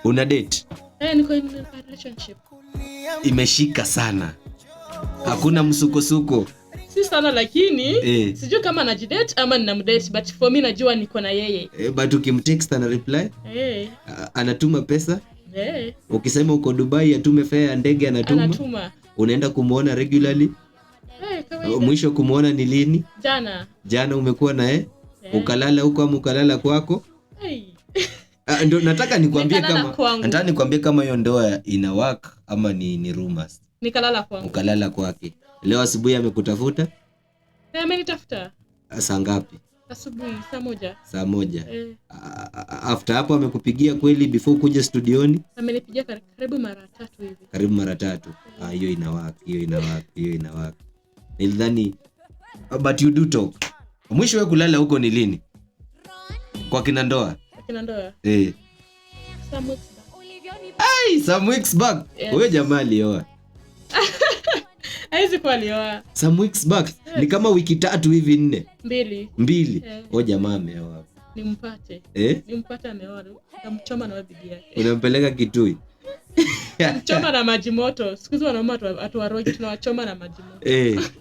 Una date? Niko in a relationship. Imeshika sana. Hakuna msukosuko. Si sana lakini sijui kama najidate ama ninamdate, but for me najua niko na yeye. But ukimtext ana reply? Anatuma pesa? Ukisema uko Dubai atume fare ya ndege anatuma? Unaenda kumuona regularly? Mwisho kumuona ni lini? Jana umekuwa naye? Ukalala huko ama ukalala kwako? Ndio nataka nikwambie kama hiyo ndoa ina work ama ni rumors. Nikalala kwangu. Ukalala kwake. Leo asubuhi amekutafuta? Amenitafuta. Saa ngapi? Asubuhi saa 1. Saa 1. After hapo amekupigia kweli before kuja studioni? Amenipigia karibu mara 3 hivi. Karibu mara 3. Hiyo ina work. Nilidhani but you do talk. Mwisho wewe kulala huko ni lini? Kwa kina ndoa? Some weeks back. Wewe jamaa alioa. Haizi kwa alioa. Some weeks back. Ni kama wiki 3 hivi 4. 2. Wewe jamaa ameoa. Nimpate. Nimpate ameoa. Namchoma na bibi yake. Unampeleka Kitui? Namchoma na maji moto. Siku hizo wanaomba atuwaroge tunawachoma na maji moto.